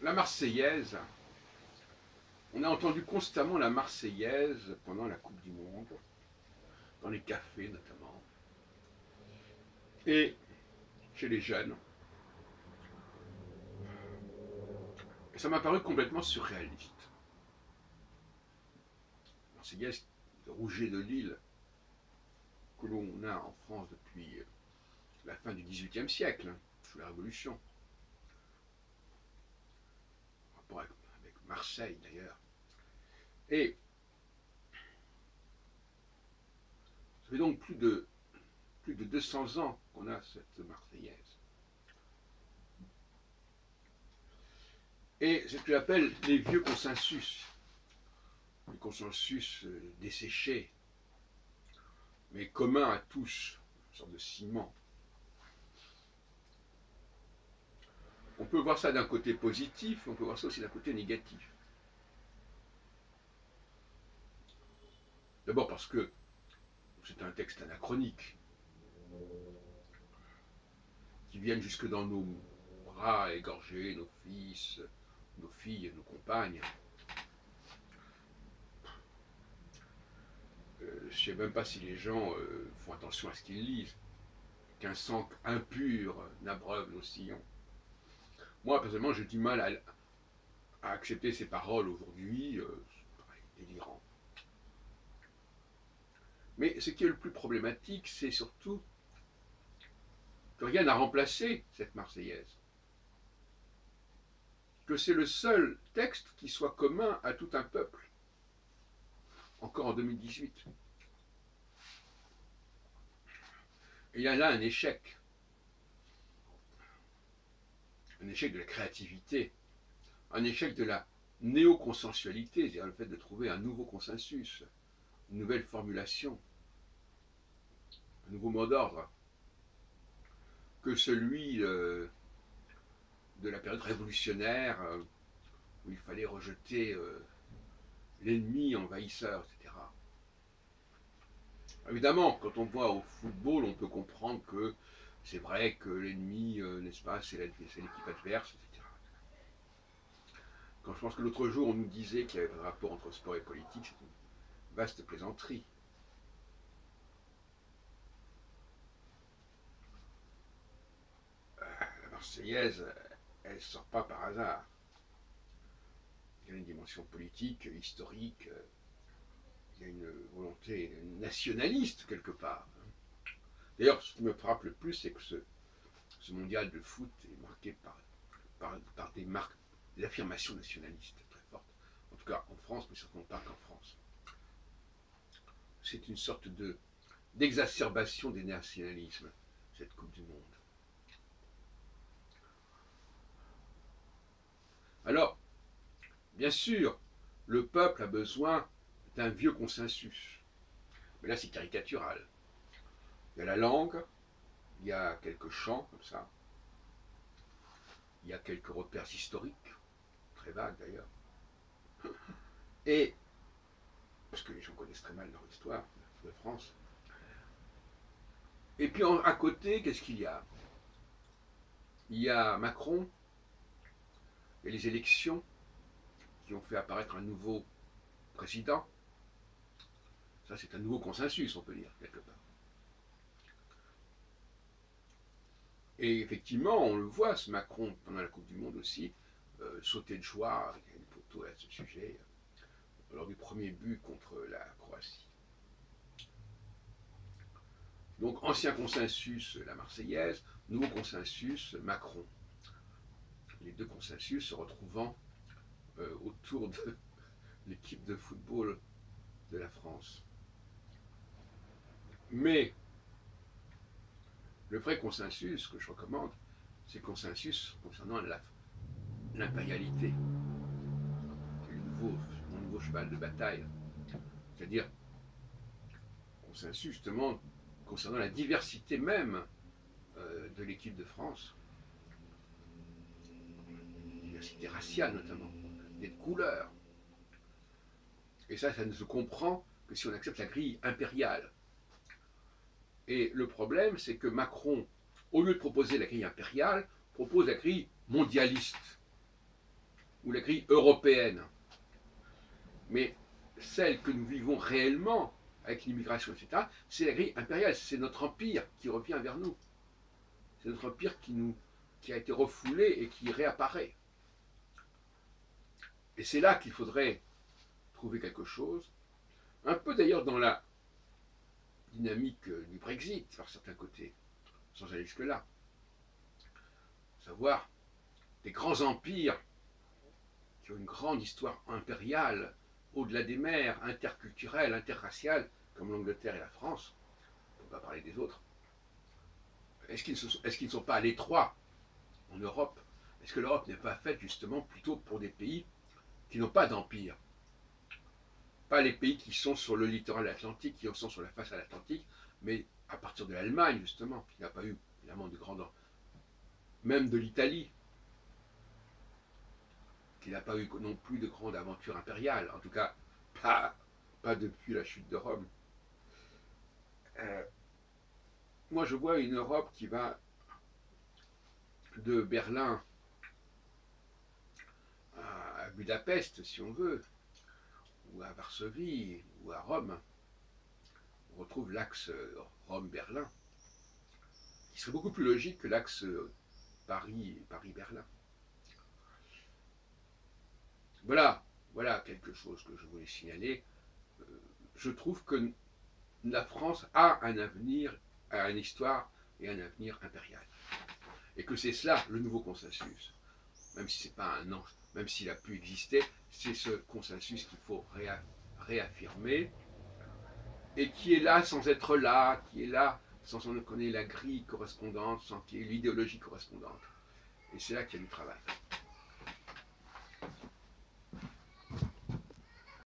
La Marseillaise, on a entendu constamment la Marseillaise pendant la Coupe du Monde, dans les cafés notamment, et chez les jeunes. Et ça m'a paru complètement surréaliste. La Marseillaise de Rouget de Lille, que l'on a en France depuis la fin du XVIIIe siècle, sous la Révolution, en rapport avec Marseille d'ailleurs. Et ça fait donc plus de 200 ans qu'on a cette Marseillaise. Et c'est ce que j'appelle les vieux consensus, les consensus desséchés, mais communs à tous, une sorte de ciment. On peut voir ça d'un côté positif, on peut voir ça aussi d'un côté négatif. D'abord parce que c'est un texte anachronique, qui viennent jusque dans nos bras égorger nos fils, nos filles, nos compagnes. Je ne sais même pas si les gens font attention à ce qu'ils lisent. Qu'un sang impur n'abreuve nos sillons. Moi, personnellement, j'ai du mal à accepter ces paroles aujourd'hui. C'est délirant. Mais ce qui est le plus problématique, c'est surtout que rien n'a remplacé cette Marseillaise. Que c'est le seul texte qui soit commun à tout un peuple. Encore en 2018. Et il y a là un échec. Un échec de la créativité. Un échec de la néoconsensualité, c'est-à-dire le fait de trouver un nouveau consensus, une nouvelle formulation, un nouveau mot d'ordre, que celui de la période révolutionnaire, où il fallait rejeter l'ennemi envahisseur, etc. Évidemment, quand on voit au football, on peut comprendre que c'est vrai que l'ennemi, n'est-ce pas, c'est l'équipe adverse, etc. Quand je pense que l'autre jour, on nous disait qu'il y avait un rapport entre sport et politique, c'est une vaste plaisanterie. La Marseillaise, elle ne sort pas par hasard. Il y a une dimension politique, historique, il y a une volonté nationaliste quelque part. D'ailleurs, ce qui me frappe le plus, c'est que ce mondial de foot est marqué par des affirmations nationalistes très fortes. En tout cas en France, mais certainement pas qu'en France. C'est une sorte d'exacerbation des nationalismes, cette Coupe du Monde. Alors, bien sûr, le peuple a besoin d'un vieux consensus. Mais là, c'est caricatural. Il y a la langue, il y a quelques chants comme ça, il y a quelques repères historiques, très vagues d'ailleurs, et, parce que les gens connaissent très mal leur histoire de France. Et puis à côté, qu'est-ce qu'il y a? Il y a Macron, et les élections qui ont fait apparaître un nouveau président. Ça, c'est un nouveau consensus, on peut dire, quelque part. Et effectivement, on le voit, ce Macron, pendant la Coupe du Monde aussi, sauter de joie, il y a une photo à ce sujet, lors du premier but contre la Croatie. Donc, ancien consensus, la Marseillaise, nouveau consensus, Macron. Les deux consensus se retrouvant autour de l'équipe de football de la France. Mais le vrai consensus que je recommande, c'est le consensus concernant l'impérialité. C'est mon nouveau cheval de bataille. C'est-à-dire consensus justement concernant la diversité même de l'équipe de France. Diversité raciale notamment, des couleurs. Et ça ne se comprend que si on accepte la grille impériale. Et le problème, c'est que Macron, au lieu de proposer la grille impériale, propose la grille mondialiste. ou la grille européenne. Mais celle que nous vivons réellement, avec l'immigration, etc., c'est la grille impériale, c'est notre empire qui revient vers nous. C'est notre empire qui a été refoulé et qui réapparaît. Et c'est là qu'il faudrait trouver quelque chose, un peu d'ailleurs dans la dynamique du Brexit, par certains côtés, sans aller jusque-là. Savoir des grands empires qui ont une grande histoire impériale, au-delà des mers, interculturelle, interraciale, comme l'Angleterre et la France, on ne peut pas parler des autres. Est-ce qu'ils ne sont pas à l'étroit en Europe? Est-ce que l'Europe n'est pas faite justement plutôt pour des pays qui n'ont pas d'empire? Pas les pays qui sont sur le littoral atlantique, qui sont sur la face à l'Atlantique, mais à partir de l'Allemagne, justement, qui n'a pas eu évidemment de grande... Même de l'Italie, qui n'a pas eu non plus de grande aventure impériale, en tout cas, pas depuis la chute de Rome. Moi, je vois une Europe qui va de Berlin à Budapest, si on veut, ou à Varsovie, ou à Rome. On retrouve l'axe Rome-Berlin, qui serait beaucoup plus logique que l'axe Paris-Berlin. Voilà quelque chose que je voulais signaler. Je trouve que la France a un avenir, a une histoire et un avenir impérial. Et que c'est cela le nouveau consensus. Même si c'est pas un an, même s'il a pu exister, c'est ce consensus qu'il faut réaffirmer et qui est là sans être là, qui est là sans qu'on connaisse la grille correspondante, sans qu'il y ait l'idéologie correspondante. Et c'est là qu'il y a du travail.